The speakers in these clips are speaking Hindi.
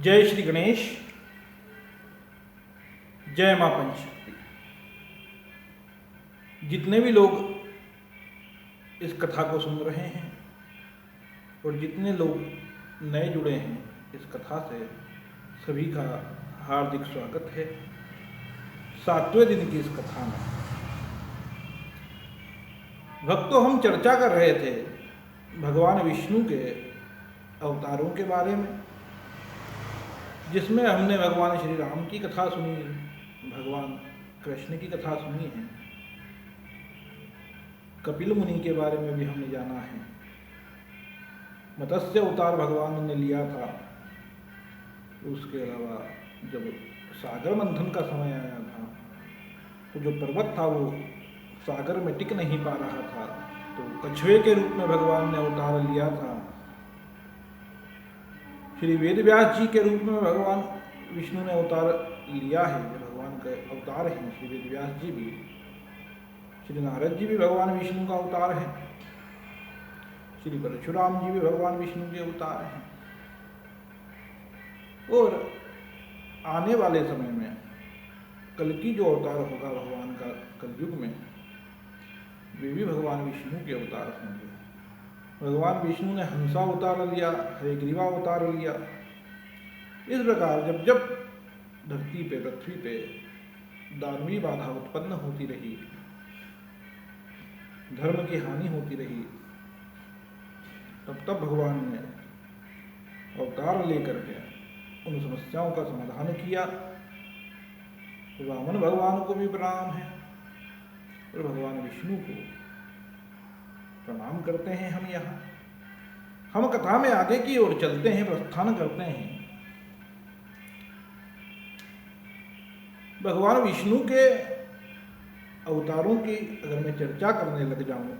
जय श्री गणेश, जय मां पंचशक्ति। जितने भी लोग इस कथा को सुन रहे हैं और जितने लोग नए जुड़े हैं इस कथा से, सभी का हार्दिक स्वागत है 7वें दिन की इस कथा में। भक्तों, हम चर्चा कर रहे थे भगवान विष्णु के अवतारों के बारे में, जिसमें हमने भगवान श्री राम की कथा सुनी, भगवान कृष्ण की कथा सुनी है, कपिल मुनि के बारे में भी हमने जाना है। मत्स्य अवतार भगवान ने लिया था। उसके अलावा जब सागर मंथन का समय आया था तो जो पर्वत था वो सागर में टिक नहीं पा रहा था, तो कछुए के रूप में भगवान ने अवतार लिया था। श्री वेद व्यास जी के रूप में भगवान विष्णु ने अवतार लिया है, भगवान के अवतार हैं श्री वेद व्यास जी भी। श्री नारद जी भी भगवान विष्णु का अवतार है, श्री परशुराम जी भी भगवान विष्णु के अवतार हैं। और आने वाले समय में कल्कि जो अवतार होगा भगवान का कलयुग में, वे भी भगवान विष्णु के अवतार होंगे। भगवान विष्णु ने हंसा अवतार लिया, हयग्रीवा अवतार लिया। इस प्रकार जब जब धरती पे, पृथ्वी पे दानवी बाधा उत्पन्न होती रही, धर्म की हानि होती रही, तब तब भगवान ने अवतार लेकर के उन समस्याओं का समाधान किया। वामन भगवान को भी प्रणाम है और भगवान विष्णु को प्रणाम करते हैं। हम कथा में आगे की ओर चलते हैं, प्रस्थान करते हैं। भगवान विष्णु के अवतारों की अगर मैं चर्चा करने लग जाऊं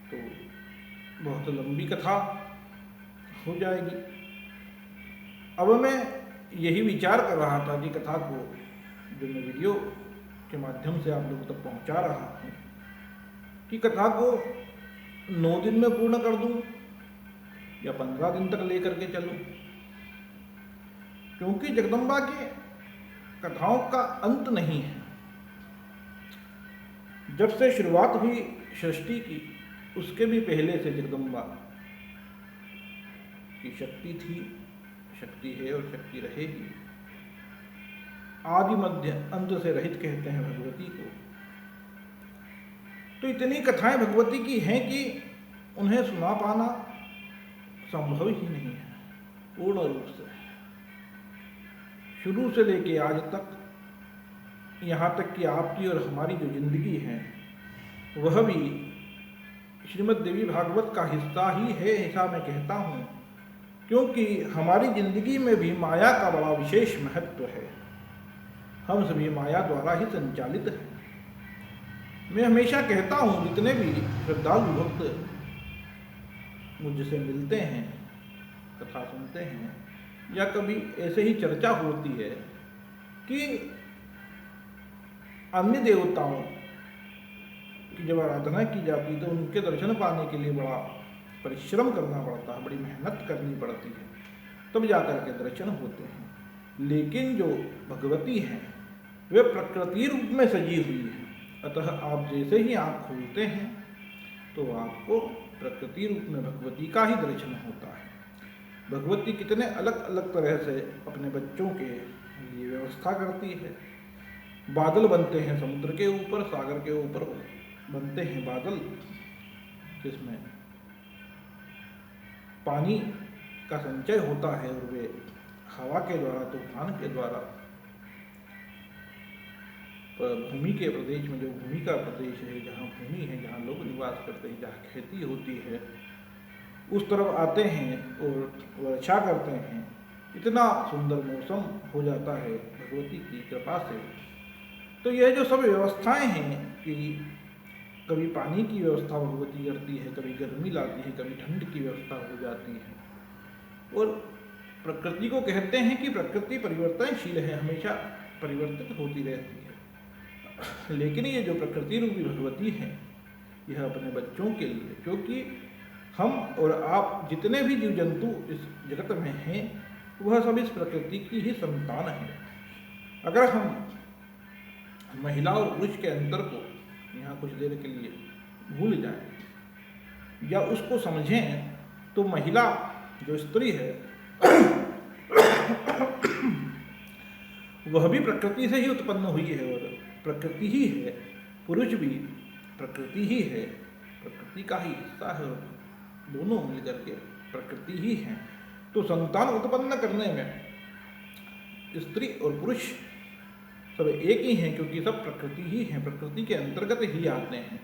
तो बहुत लंबी कथा हो जाएगी। अब मैं यही विचार कर रहा था कि कथा को जो मैं वीडियो के माध्यम से आप लोगों तक पहुंचा रहा हूं, कि कथा को 9 दिन में पूर्ण कर दूं या 15 दिन तक लेकर के चलूं, क्योंकि जगदम्बा की कथाओं का अंत नहीं है। जब से शुरुआत हुई सृष्टि की, उसके भी पहले से जगदम्बा की शक्ति थी, शक्ति है और शक्ति रहेगी। आदि मध्य अंत से रहित कहते हैं भगवती को। तो इतनी कथाएं भगवती की हैं कि उन्हें सुना पाना संभव ही नहीं है पूर्ण रूप से। शुरू से लेके आज तक, यहाँ तक कि आपकी और हमारी जो जिंदगी है वह भी श्रीमद् देवी भागवत का हिस्सा ही है, ऐसा मैं कहता हूँ, क्योंकि हमारी जिंदगी में भी माया का बड़ा विशेष महत्व है। हम सभी माया द्वारा ही संचालित हैं। मैं हमेशा कहता हूँ, जितने भी श्रद्धालु भक्त मुझसे मिलते हैं, कथा सुनते हैं, या कभी ऐसे ही चर्चा होती है कि अन्य देवताओं की जब आराधना की जाती है तो उनके दर्शन पाने के लिए बड़ा परिश्रम करना पड़ता है, बड़ी मेहनत करनी पड़ती है, तब जाकर के दर्शन होते हैं। लेकिन जो भगवती हैं वे प्रकृति रूप में सजी हुई है, अतः आप जैसे ही आँख खोलते हैं तो आपको प्रकृति रूप में भगवती का ही दर्शन होता है। भगवती कितने अलग अलग तरह से अपने बच्चों के लिए व्यवस्था करती है। बादल बनते हैं समुद्र के ऊपर, सागर के ऊपर बनते हैं बादल, जिसमें पानी का संचय होता है और वे हवा के द्वारा, तूफान के द्वारा भूमि के प्रदेश में, जो भूमि का प्रदेश है, जहाँ भूमि है, जहाँ लोग निवास करते हैं, जहाँ खेती होती है, उस तरफ आते हैं और वर्षा करते हैं। इतना सुंदर मौसम हो जाता है भगवती की कृपा से। तो यह जो सब व्यवस्थाएं हैं कि कभी पानी की व्यवस्था भगवती करती है, कभी गर्मी लाती है, कभी ठंड की व्यवस्था हो जाती है। और प्रकृति को कहते हैं कि प्रकृति परिवर्तनशील है, हमेशा परिवर्तित होती रहती है। लेकिन ये जो प्रकृति रूपी भगवती है, यह अपने बच्चों के लिए, क्योंकि हम और आप जितने भी जीव जंतु इस जगत में हैं वह सब इस प्रकृति की ही संतान है। अगर हम महिला और पुरुष के अंतर को यहाँ कुछ देर के लिए भूल जाएं या उसको समझें तो महिला जो स्त्री है वह भी प्रकृति से ही उत्पन्न हुई है और प्रकृति ही है। पुरुष भी प्रकृति ही है, प्रकृति का ही हिस्सा है और दोनों मिलकर के प्रकृति ही हैं। तो संतान उत्पन्न करने में स्त्री और पुरुष सब एक ही हैं, क्योंकि सब प्रकृति ही हैं, प्रकृति के अंतर्गत ही आते हैं।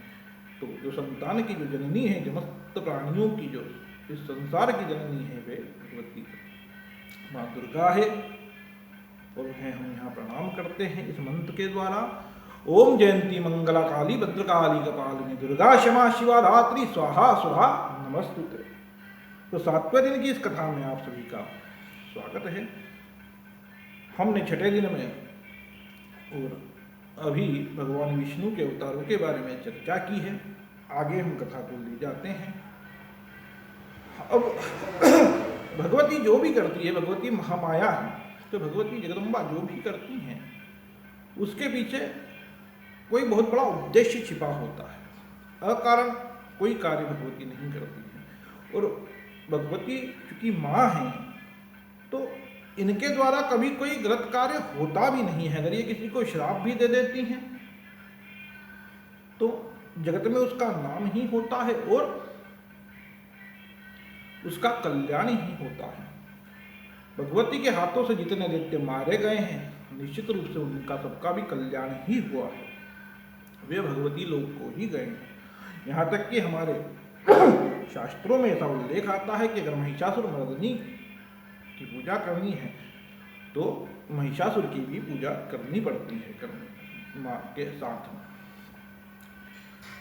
तो जो संतान की जो जननी है, समस्त प्राणियों की जो इस संसार की जननी है, वे भगवती माँ दुर्गा है और उन्हें हम यहाँ प्रणाम करते हैं इस मंत्र के द्वारा। ओम जयंती मंगला काली भद्रकाली कपालिनी दुर्गा क्षमा शिवा धात्री स्वाहा स्वाहा नमस्तुते। तो 7वें दिन की इस कथा में आप सभी का स्वागत है। हमने 6ठे दिन में और अभी भगवान विष्णु के अवतारों के बारे में चर्चा की है। आगे हम कथा को ले जाते हैं। अब भगवती जो भी करती है, भगवती महामाया है, तो भगवती जगदम्बा जो भी करती हैं उसके पीछे कोई बहुत बड़ा उद्देश्य छिपा होता है। अकारण कोई कार्य भगवती नहीं करती है। और भगवती चूंकि माँ हैं तो इनके द्वारा कभी कोई गलत कार्य होता भी नहीं है। अगर ये किसी को श्राप भी दे देती हैं तो जगत में उसका नाम ही होता है और उसका कल्याण ही होता है। भगवती के हाथों से जितने दैत्य मारे गए हैं निश्चित रूप से उनका सबका भी कल्याण ही हुआ है, वे भगवती लोक को ही गए हैं। यहाँ तक कि हमारे शास्त्रों में ऐसा उल्लेख आता है कि अगर महिषासुर मर्दिनी की पूजा करनी है तो महिषासुर की भी पूजा करनी पड़ती है माँ के साथ में।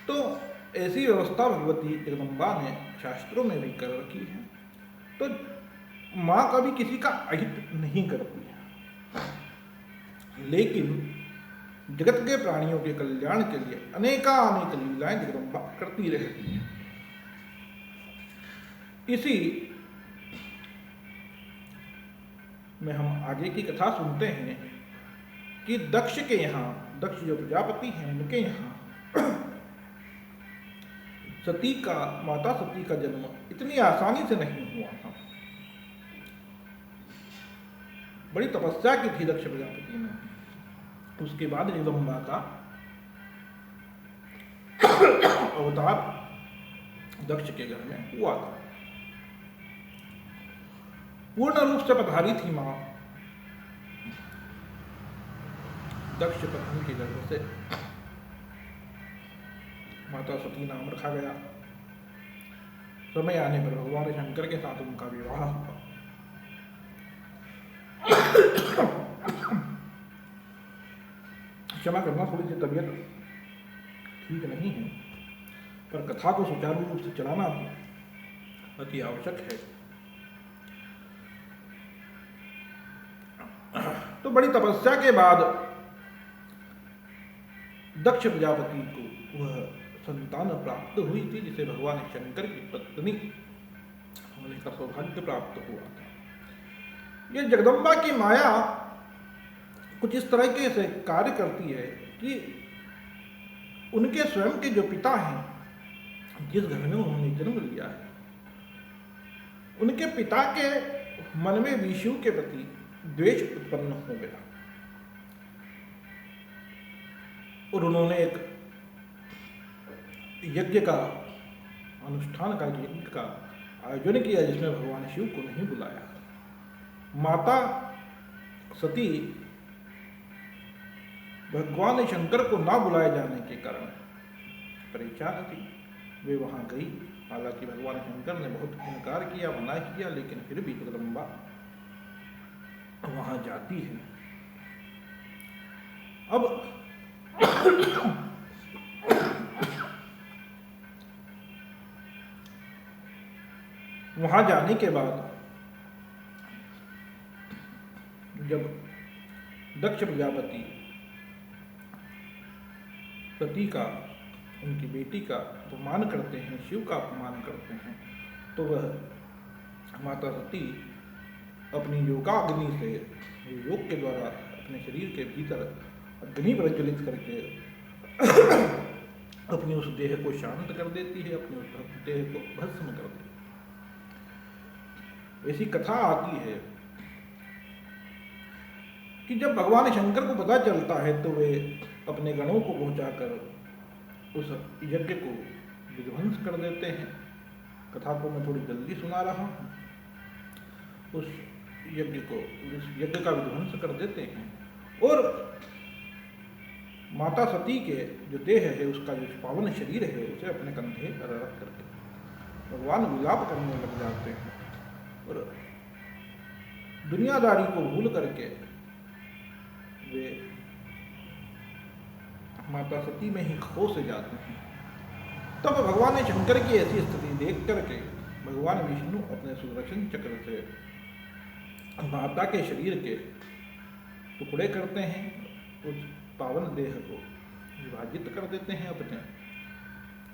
तो ऐसी व्यवस्था भगवती जगदम्बा ने शास्त्रों में भी कर रखी है। तो माँ कभी किसी का अहित नहीं करती है, लेकिन जगत के प्राणियों के कल्याण के लिए अनेकानेक लीलाएं जगदम्बा करती रहती हैं। इसी में हम आगे की कथा सुनते हैं कि दक्ष के यहाँ, दक्ष जो प्रजापति हैं उनके यहाँ सती का, माता सती का जन्म इतनी आसानी से नहीं हुआ था। बड़ी तपस्या की थी दक्ष प्रजापति ने। उसके बाद जगदम्बा का अवतार दक्ष के घर में हुआ था। पूर्ण रूप से पधारी थी मां दक्ष पत्नी के गर्भ से। माता सती नाम रखा गया। समय आने पर भगवान शंकर के साथ उनका विवाह हुआ। क्षमा करना, थोड़ी सी तबीयत ठीक नहीं है, पर कथा को सुचारू रूप से चलाना भी अति आवश्यक है। तो बड़ी तपस्या के बाद दक्ष प्रजापति को वह संतान प्राप्त हुई थी जिसे भगवान शंकर की पत्नी होने का सौभाग्य प्राप्त हुआ था। यह जगदम्बा की माया कुछ इस तरीके से कार्य करती है कि उनके स्वयं के जो पिता हैं, जिस घर में उन्होंने जन्म लिया है, उनके पिता के मन में विष्णु के प्रति द्वेष उत्पन्न हो गया और उन्होंने एक यज्ञ का अनुष्ठान का, यज्ञ का आयोजन किया जिसमें भगवान शिव को नहीं बुलाया। माता सती भगवान शंकर को ना बुलाए जाने के कारण परेशान थी। वे वहां गई, हालांकि भगवान शंकर ने बहुत इनकार किया, मना किया, लेकिन फिर भी जगदम्बा वहां जाती है। अब वहां जाने के बाद जब दक्ष प्रजापति सती का, उनकी बेटी का अपमान करते हैं, शिव का अपमान करते हैं, तो वह माता सती अपनी योगाग्नि से, योग के द्वारा अपने शरीर के भीतर अग्नि प्रज्वलित करके अपनी उस देह को शांत कर देती है, अपने उस देह को भस्म कर देती है। ऐसी कथा आती है कि जब भगवान शंकर को पता चलता है तो वे अपने गणों को पहुंचाकर उस यज्ञ को विध्वंस कर देते हैं। कथा को मैं थोड़ी जल्दी सुना रहा हूँ। उस यज्ञ का विध्वंस कर देते हैं और माता सती के जो देह है, उसका जो पावन शरीर है, उसे अपने कंधे पर रख करके भगवान विलाप करने लग जाते हैं और दुनियादारी को भूल करके वे माता सती में ही खो से जाते हैं। तब भगवान शंकर की ऐसी स्थिति देख करके भगवान विष्णु अपने सुदर्शन चक्र से माता के शरीर के टुकड़े करते हैं, उस पावन देह को विभाजित कर देते हैं अपने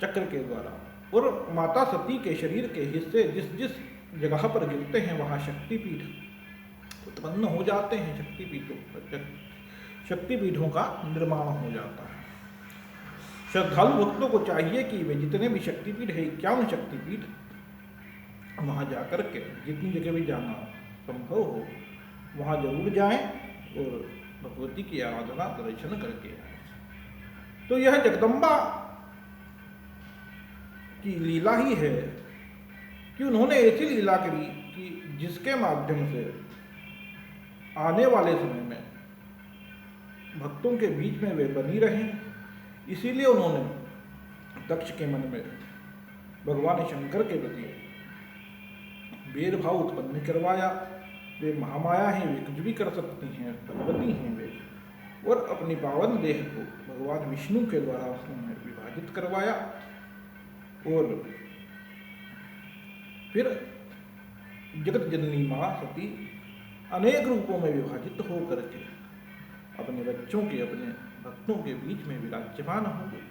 चक्र के द्वारा और माता सती के शरीर के हिस्से जिस जिस जगह पर गिरते हैं वहाँ शक्तिपीठ उत्पन्न हो जाते हैं। शक्तिपीठों का निर्माण हो जाता है। श्रद्धालु भक्तों को चाहिए कि वे जितने भी शक्तिपीठ है, 51 शक्तिपीठ, वहाँ जाकर के जितनी जगह भी जाना संभव हो वहाँ जरूर जाएं और भगवती की आराधना दर्शन करके आए। तो यह जगदम्बा की लीला ही है कि उन्होंने ऐसी लीला करी कि जिसके माध्यम से आने वाले समय में भक्तों के बीच में वे बनी रहें। इसीलिए उन्होंने दक्ष के मन में भगवान शंकर के प्रति भेदभाव उत्पन्न करवाया। वे महामाया हैं, वे कुछ भी कर सकती हैं, भगवती हैं वे, और अपनी पावन देह को भगवान विष्णु के द्वारा उन्होंने विभाजित करवाया और फिर जगत जननी माँ सती अनेक रूपों में विभाजित हो करके अपने बच्चों के, अपने भक्तों के बीच में विराजमान हो गई।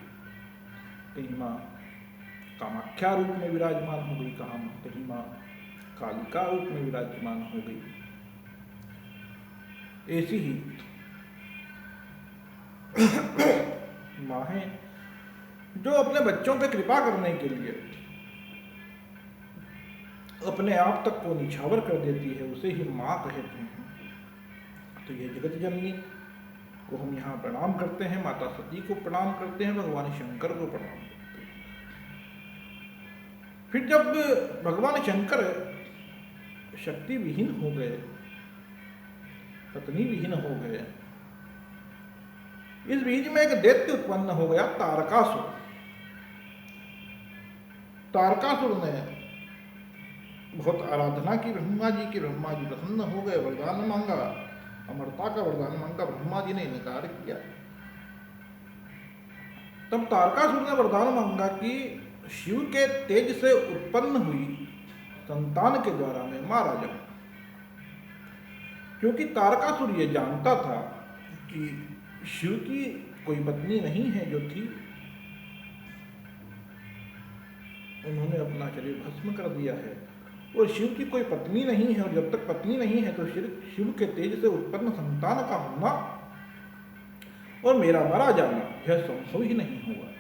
कहीं माँ कामाख्या रूप में विराजमान हो गई, कहीं माँ कालिका रूप में विराजमान हो गई। ऐसी ही माँ है जो अपने बच्चों पे कृपा करने के लिए अपने आप तक को निछावर कर देती है, उसे ही माँ कहते हैं। तो ये जगत जननी को हम यहाँ प्रणाम करते हैं, माता सती को प्रणाम करते हैं, भगवान शंकर को प्रणाम करते हैं। फिर जब भगवान शंकर शक्ति विहीन हो गए, पत्नी विहीन हो गए, इस बीच में एक दैत्य उत्पन्न हो गया, तारकासुर। तारकासुर ने बहुत आराधना की ब्रह्मा जी की, ब्रह्मा जी प्रसन्न हो गए, वरदान मांगा, अमरता का वरदान मांगा, ब्रह्मा जी ने इनकार किया। तब तारकासुर ने वरदान मांगा कि शिव के तेज से उत्पन्न हुई संतान के द्वारा मैं मारा जाऊं, क्योंकि तारकासुर ये जानता था कि शिव की कोई पत्नी नहीं है जो थी, उन्होंने अपना शरीर भस्म कर दिया है, और शिव की कोई पत्नी नहीं है, और जब तक पत्नी नहीं है तो शिव के तेज से उत्पन्न संतान का होना और मेरा मारा जाना यह संभव ही नहीं होगा।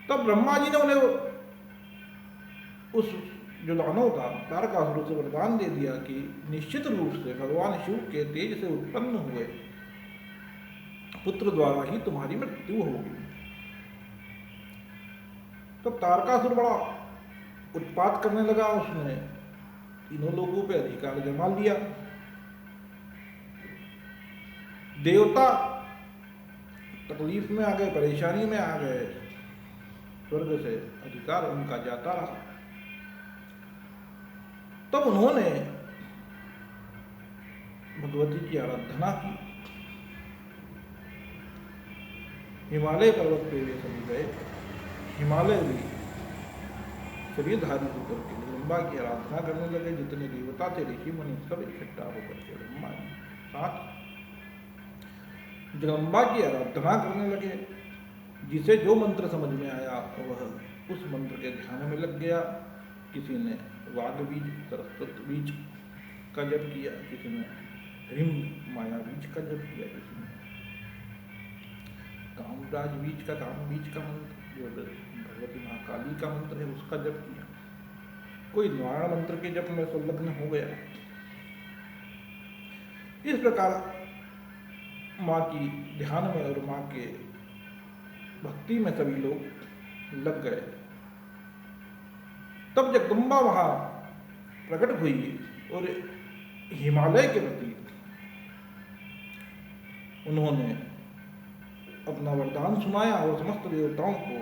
तब ब्रह्मा जी ने उन्हें उस जो दानव था तारकासुर से वरदान दे दिया कि निश्चित रूप से भगवान शिव के तेज से उत्पन्न हुए पुत्र द्वारा ही तुम्हारी मृत्यु होगी। तब तारकासुर बड़ा उत्पात करने लगा, उसने तीनों लोगों पे अधिकार जमा लिया। देवता तकलीफ में आ गए, परेशानी में आ गए, स्वर्ग से अधिकार उनका जाता रहा। तब उन्होंने भगवती की आराधना की। हिमालय पर्वत पे वे सभी गए, हिमालय भी शरीरधारी होकर के जगदम्बा की आराधना करने लगे। जितने देवता थे, ऋषि मुनि सब इकट्ठा होकर के ब्रह्मा जी साथ जगदम्बा की आराधना करने लगे। जिसे जो मंत्र समझ में आया वह उस मंत्र के ध्यान में लग गया। किसी ने वाघ बीज सरस्वत बीज का जप किया, किसी ने ह्रीम माया बीज का जप किया, किसी ने कामराज बीज का काम बीज का मंत्र जो भगवती महाकाली का मंत्र है उसका जप किया। कोई नारायण मंत्र के जप में संलग्न हो गया। इस प्रकार माँ की ध्यान में और माँ के भक्ति में सभी लोग लग गए। तब जगदम्बा वहां प्रकट हुई और हिमालय के प्रति उन्होंने अपना वरदान सुनाया और समस्त देवताओं को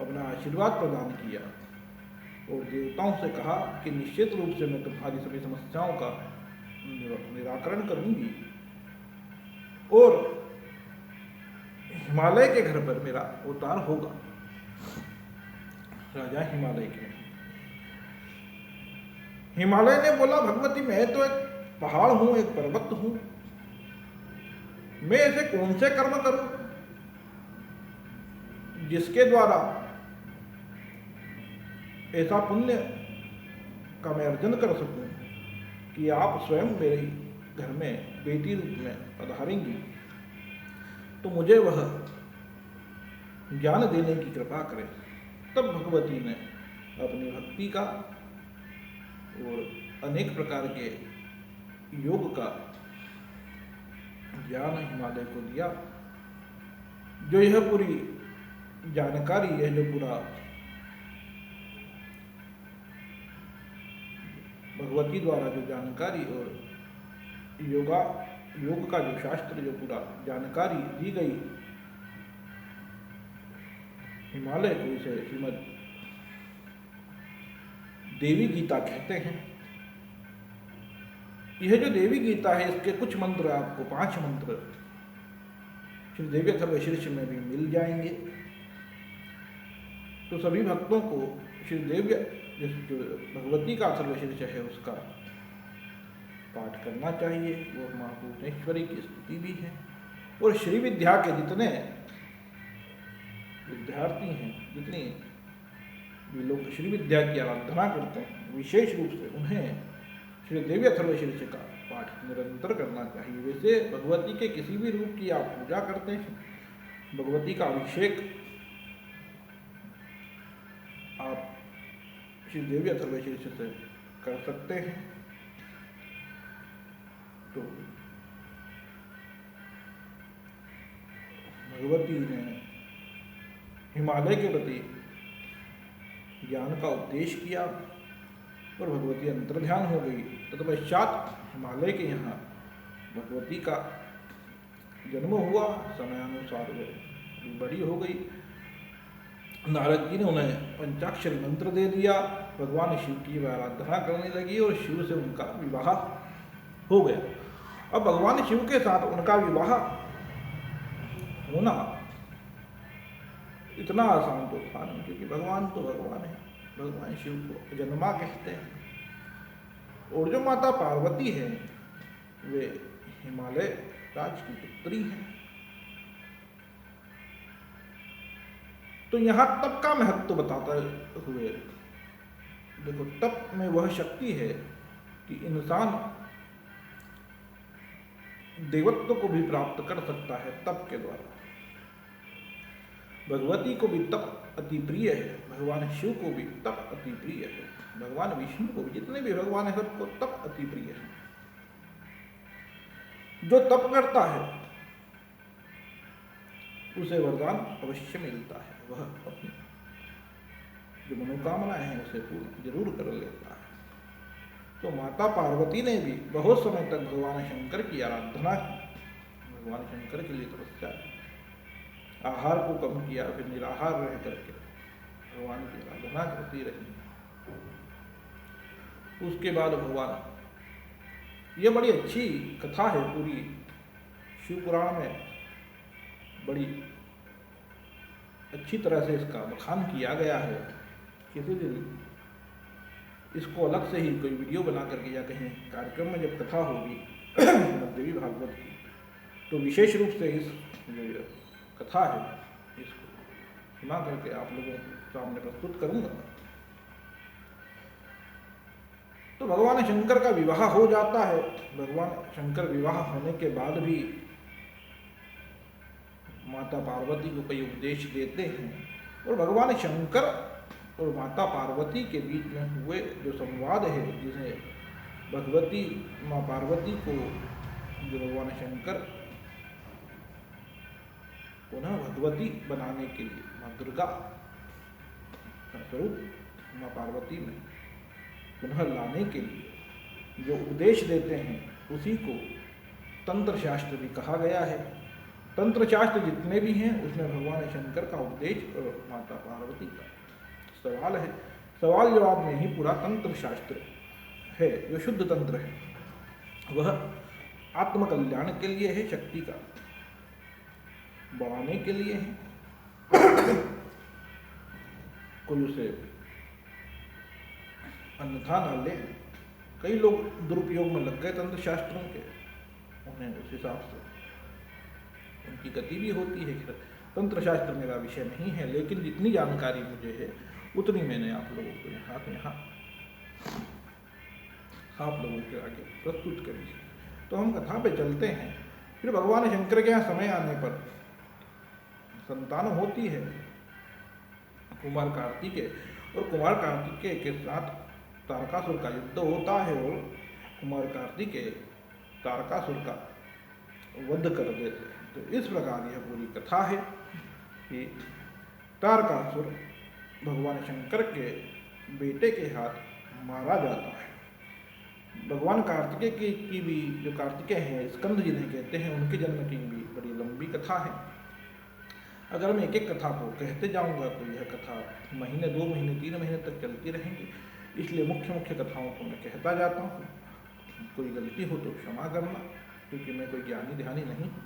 अपना आशीर्वाद प्रदान किया और देवताओं से कहा कि निश्चित रूप से मैं तुम्हारी सभी समस्याओं का निराकरण करूंगी और हिमालय के घर पर मेरा अवतार होगा। राजा हिमालय के हिमालय ने बोला, भगवती मैं तो एक पहाड़ हूं, एक पर्वत हूं, मैं ऐसे कौन से कर्म करूं जिसके द्वारा ऐसा पुण्य का मैं अर्जन कर सकूं कि आप स्वयं मेरे घर में बेटी रूप में पधारेंगी, तो मुझे वह ज्ञान देने की कृपा करें। तब भगवती ने अपनी भक्ति का और अनेक प्रकार के योग का ज्ञान हिमालय को दिया। जो यह पूरी जानकारी है, जो पूरा भगवती द्वारा जो जानकारी और योग का जो शास्त्र जो पूरा जानकारी दी गई हिमालय को, इसे श्रीमद् देवी गीता कहते हैं। यह जो देवी गीता है इसके कुछ मंत्र आपको 5 मंत्र श्री देवी अथर्वशीर्ष में भी मिल जाएंगे। तो सभी भक्तों को श्री देवी जो भगवती का अथर्वशीर्ष है उसका पाठ करना चाहिए। वो माँ भुवनेश्वरी की स्तुति भी है और श्री विद्या के जितने विद्यार्थी हैं, जितने भी लोग श्री विद्या की आराधना करते हैं, विशेष रूप से उन्हें श्री देवी अथर्वशीर्ष का पाठ निरंतर करना चाहिए। वैसे भगवती के किसी भी रूप की आप पूजा करते हैं, भगवती का अभिषेक आप श्री देवी अथर्वशीर्ष से कर सकते हैं। तो भगवती ने हिमालय के प्रति ज्ञान का उपदेश किया और भगवती अंतर्ध्यान हो गई। तत्पश्चात हिमालय के यहाँ भगवती का जन्म हुआ, समयानुसार वे बड़ी हो गई। नारद जी ने उन्हें पंचाक्षरी मंत्र दे दिया, भगवान शिव की आराधना करने लगी और शिव से उनका विवाह हो गया। अब भगवान शिव के साथ उनका विवाह होना इतना आसान तो था नहीं, क्योंकि भगवान तो भगवान है, भगवान शिव को जन्मा कहते हैं। और जो माता पार्वती है वे हिमालय राज की पुत्री हैं। तो यहाँ तप का महत्व बताते हुए देखो, तप में वह शक्ति है कि इंसान देवत्व को भी प्राप्त कर सकता है तप के द्वारा। भगवती को भी तप अति प्रिय है, भगवान शिव को भी तप अति प्रिय है, भगवान विष्णु को भी, जितने भी भगवान है सबको तप अति प्रिय है। जो तप करता है उसे वरदान अवश्य मिलता है, वह अपनी जो मनोकामनाएं हैं उसे पूर्ण जरूर कर लेता है। तो माता पार्वती ने भी बहुत समय तक भगवान शंकर की आराधना की, भगवान शंकर के लिए तपस्या की, आहार को कम किया, फिर निराहार रह करके भगवान की आराधना करती रही। उसके बाद भगवान, यह बड़ी अच्छी कथा है, पूरी शिव पुराण में बड़ी अच्छी तरह से इसका बखान किया गया है। किसी दिन इसको अलग से ही कोई वीडियो बना करके या कहीं कार्यक्रम में जब कथा होगी देवी भागवत की, तो विशेष रूप से इस जो कथा है इसको सुना करके आप लोगों के सामने प्रस्तुत करूंगा। तो भगवान शंकर का विवाह हो जाता है। भगवान शंकर विवाह होने के बाद भी माता पार्वती को कई उपदेश देते हैं, और भगवान शंकर और माता पार्वती के बीच में हुए जो संवाद है, जिसे भगवती माँ पार्वती को जो भगवान शंकर पुनः भगवती बनाने के लिए, माँ दुर्गा का स्वरूप माँ पार्वती में पुनः लाने के लिए जो उपदेश देते हैं, उसी को तंत्र शास्त्र भी कहा गया है। तंत्र शास्त्र जितने भी हैं उसमें भगवान शंकर का उपदेश और माता पार्वती का सवाल है। सवाल जवाब में ही पूरा तंत्र शास्त्र है। जो शुद्ध तंत्र है वह आत्मकल्याण के लिए है, शक्ति का बढ़ाने के लिए है। कोई उसे अन्यथा न ले। कई लोग दुरुपयोग में लग गए तंत्र शास्त्रों के, उन्हें उस हिसाब से उनकी गति भी होती है। तंत्र शास्त्र मेरा विषय नहीं है, लेकिन जितनी जानकारी मुझे है उतनी मैंने आप लोगों को यहाँ आप लोगों के आगे प्रस्तुत करी। तो हम कथा पे चलते हैं। फिर भगवान शंकर के यहाँ समय आने पर संतान होती है कुमार कार्तिकेय, और कुमार कार्तिकेय के साथ तारकासुर का युद्ध होता है, और कुमार कार्तिकेय तारकासुर का वध कर देते हैं। तो इस प्रकार यह पूरी कथा है कि तारकासुर भगवान शंकर के बेटे के हाथ मारा जाता है। भगवान कार्तिकेय की भी, जो कार्तिकेय हैं, स्कंद जिन्हें कहते हैं, उनके जन्म की भी बड़ी लंबी कथा है। अगर मैं एक एक कथा को कहते जाऊंगा तो यह कथा महीने, 2 महीने, 3 महीने तक चलती रहेंगी। इसलिए मुख्य मुख्य कथाओं को मैं कहता जाता हूँ। कोई गलती हो तो क्षमा करना, क्योंकि मैं कोई ज्ञानी ध्यानी नहीं हूँ।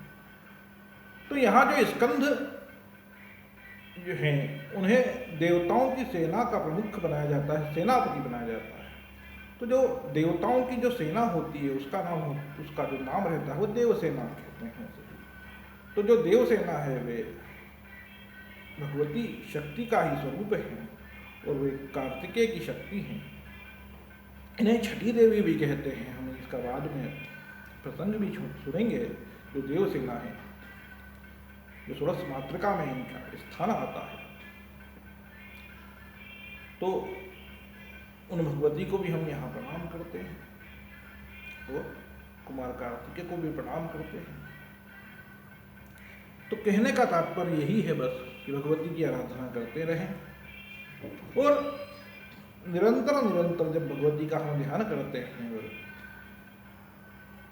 तो यहाँ जो स्कंद जो हैं, उन्हें देवताओं की सेना का प्रमुख बनाया जाता है, सेनापति बनाया जाता है। तो जो देवताओं की जो सेना होती है उसका जो नाम रहता है वो देवसेना कहते हैं। तो जो देवसेना है वे भगवती शक्ति का ही स्वरूप है, और वे कार्तिकेय की शक्ति हैं। इन्हें छठी देवी भी कहते हैं। हम इसका बाद में प्रसंग भी सुनेंगे। जो देवसेना है, जो षोडश मातृका में इनका स्थान आता है, तो उन भगवती को भी हम यहाँ प्रणाम करते हैं, और कुमार कार्तिकेय को भी प्रणाम करते हैं। तो कहने का तात्पर्य यही है बस कि भगवती की आराधना करते रहें, और निरंतर जब भगवती का हम ध्यान करते हैं और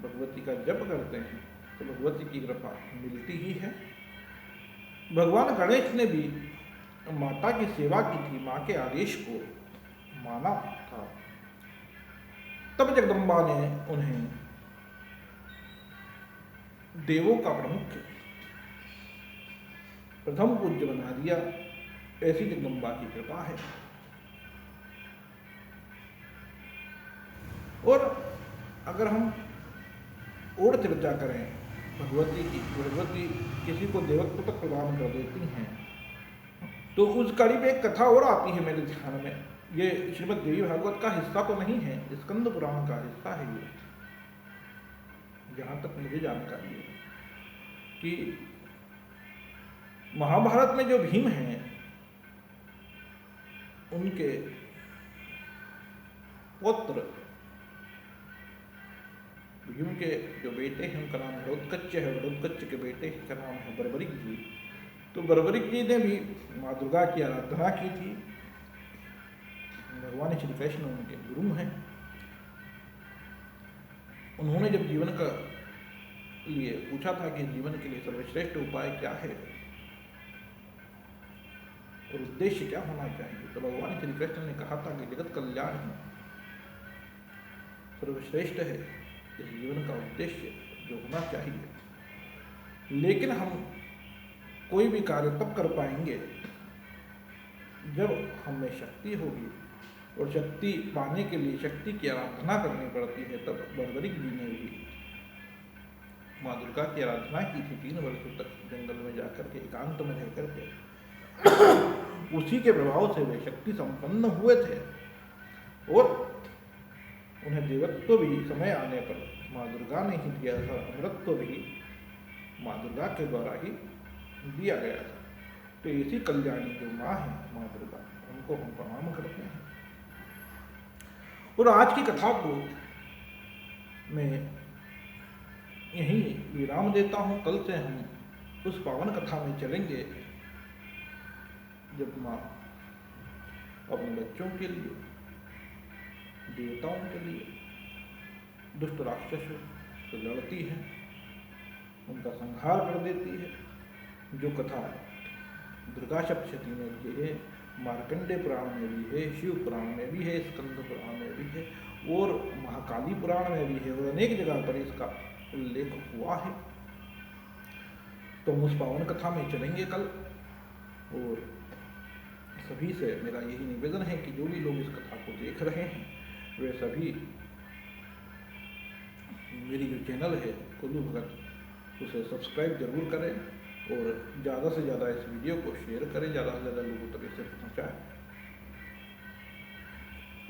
भगवती का जप करते हैं तो भगवती की कृपा मिलती ही है। भगवान गणेश ने भी माता की सेवा की थी, माँ के आदेश को माना था। तब जगदम्बा ने उन्हें देवों का प्रमुख प्रथम पूज्य बना दिया। ऐसी जगदम्बा की कृपा है। और अगर हम और चर्चा करें भगवती की, भगवती किसी को देवत्व तक प्रदान कर देती हैं, तो उस कड़ी में एक कथा और आती है मेरे ध्यान में। ये श्रीमद् देवी भागवत का हिस्सा तो नहीं है, स्कंद पुराण का हिस्सा है ये, जहाँ तक मुझे जानकारी है कि महाभारत में जो भीम हैं उनके पुत्र, भीम के जो बेटे हैं उनका नाम घटोत्कच है, घटोत्कच के बेटे का नाम है बर्बरिक जी। तो बर्बरिक जी ने भी माँ दुर्गा की आराधना की थी। भगवान श्री कृष्ण उनके गुरु हैं। उन्होंने जब जीवन का लिए पूछा था कि जीवन के लिए सर्वश्रेष्ठ उपाय क्या है और उद्देश्य क्या होना चाहिए, तो भगवान श्री कृष्ण ने कहा था कि जगत कल्याण ही सर्वश्रेष्ठ है, इस जीवन का उद्देश्य जो होना चाहिए। लेकिन हम कोई भी कार्य तब कर पाएंगे जब हमें शक्ति होगी, और शक्ति पाने के लिए शक्ति की आराधना करनी पड़ती है। तब बर्बरिक जी ने भी माँ दुर्गा की आराधना की थी 3 वर्षों तक, जंगल में जाकर के एकांत में रह करके। उसी के प्रभाव से वे शक्ति संपन्न हुए थे और उन्हें देवत्व भी समय आने पर माँ दुर्गा ने ही दिया था, अमृतत्व भी माँ दुर्गा के द्वारा ही दिया गया था। तो इसी कल्याणी जो माँ है माँ दुर्गा, उनको हम प्रणाम करते हैं। और आज की कथा को मैं यहीं विराम देता हूँ। कल से हम उस पावन कथा में चलेंगे जब माँ अपने बच्चों के लिए, देवताओं के लिए दुष्ट राक्षसों से लड़ती है, उनका संहार कर देती है। जो कथा दुर्गा सप्तशती में भी है, मार्कंडेय पुराण में भी है, शिव पुराण में भी है, स्कंद पुराण में भी है और महाकाली पुराण में भी है और अनेक जगह पर इसका उल्लेख हुआ है। तो हम उस पावन कथा में चलेंगे कल। और सभी से मेरा यही निवेदन है कि जो भी लोग इस कथा को देख रहे हैं वे सभी मेरी जो चैनल है कोलू भगत, उसे सब्सक्राइब जरूर करें और ज़्यादा से ज़्यादा इस वीडियो को शेयर करें, ज़्यादा से ज़्यादा लोगों तक इसे पहुँचाएं।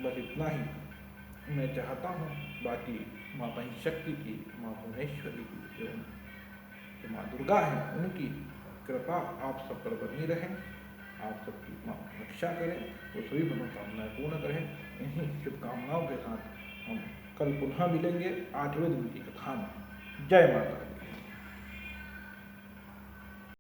बस इतना ही मैं चाहता हूँ। बाकी माँ शक्ति की, माँ भुवनेश्वरी की, जो माँ दुर्गा है, उनकी कृपा आप सब पर बनी रहे, आप सबकी माँ रक्षा करें और सभी मनोकामनाएं पूर्ण करें। इन्हीं शुभकामनाओं के साथ हम कल पुनः मिलेंगे 8वें दिन की कथा में। जय माता दी।